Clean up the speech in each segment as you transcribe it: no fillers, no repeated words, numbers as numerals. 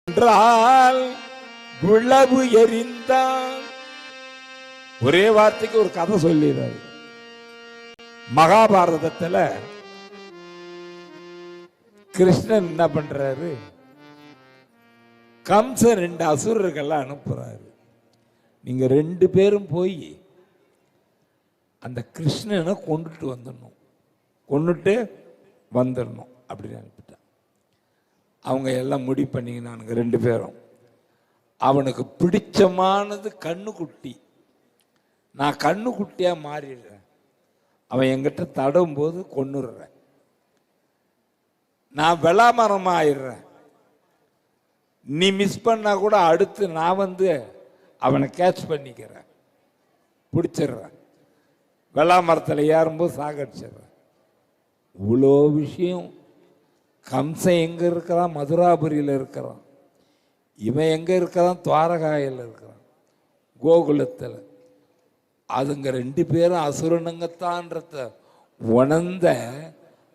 என்றால் விளவு எரிந்தான். ஒரே வார்த்தைக்கு ஒரு கதை சொல்லிடுறாரு. மகாபாரதத்துல கிருஷ்ணன் என்ன பண்றாரு, கம்சன் 2 அசுரர்கள் அனுப்புறாரு. நீங்க 2 பேரும் போய் அந்த கிருஷ்ணனை கொண்டுட்டு வந்துடணும் அப்படின்னு அனுப்பிட்டான். அவங்க எல்லாம் முடிவு பண்ணிக்கினானுங்க 2 பேரும். அவனுக்கு பிடிச்சமானது கண்ணுக்குட்டி. நான் கண்ணுக்குட்டியா மாறிடுறேன், அவன் என்கிட்ட தடவும் போது கொன்னுடுறேன். நான் வெளாமரமா ஆயிடுறேன், நீ மிஸ் பண்ணா கூட அடுத்து நான் வந்து அவனை கேட்ச் பண்ணிக்கிறேன், பிடிச்சிடுறேன். வெளாமரத்தில் ஏறும்போது சாகடிச்சிடுறேன். இவ்வளோ விஷயம். கம்சன் எங்க இருக்கிறான்? மதுராபுரியில் இருக்கிறான். இவன் எங்க இருக்கிறான்? துவாரகாயில் இருக்கிறான், கோகுலத்தில். அதுங்க 2 பேரும் அசுரனுங்கத்தான்றத உணர்ந்த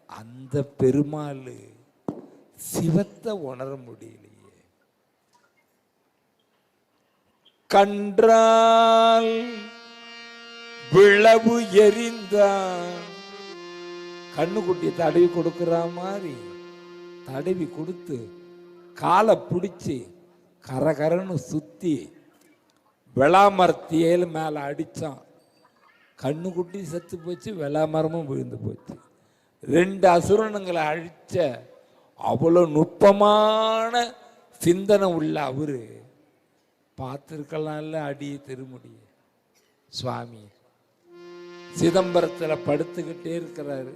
அந்த பெருமாள் சிவத்தை உணர முடியலையே. கன்றால் விளவு எரிந்தான். கண்ணுக்குட்டி தடவி கொடுக்கிற மாதிரி தடவி கொடுத்து காலை பிடிச்சி கரகரன்னு சுத்தி வெளாமரத்தியல் மேல அடிச்சான். கண்ணுக்குட்டி செத்து போச்சு, வெளாமரமும் விழுந்து போச்சு. 2 அசுரனுங்களை அழிச்ச அவ்வளோ நுட்பமான சிந்தனை உள்ள அவரு பார்த்துருக்கலாம்ல அடிய திருமுடிய. சுவாமி சிதம்பரத்தில் படுத்துக்கிட்டே இருக்கிறாரு.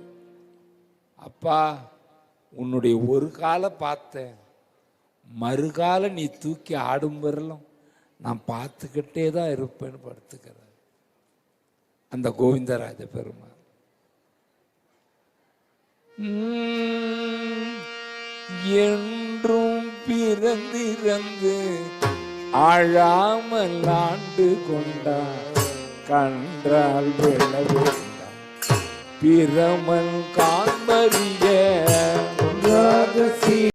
அப்பா, உன்னுடைய ஒரு காலை பார்த்தேன், மறுகால நீ தூக்கி ஆடும் வரலும் நான் பார்த்துக்கிட்டே தான் இருப்பேன்னு படுத்துக்கிறார் அந்த கோவிந்தராஜ பெருமாள். என்றும் பிறந்திறந்து ஆழாமல் ஆண்டு கொண்டான், கன்றால் விளவேண்டான் பிரமல் காண்பறிய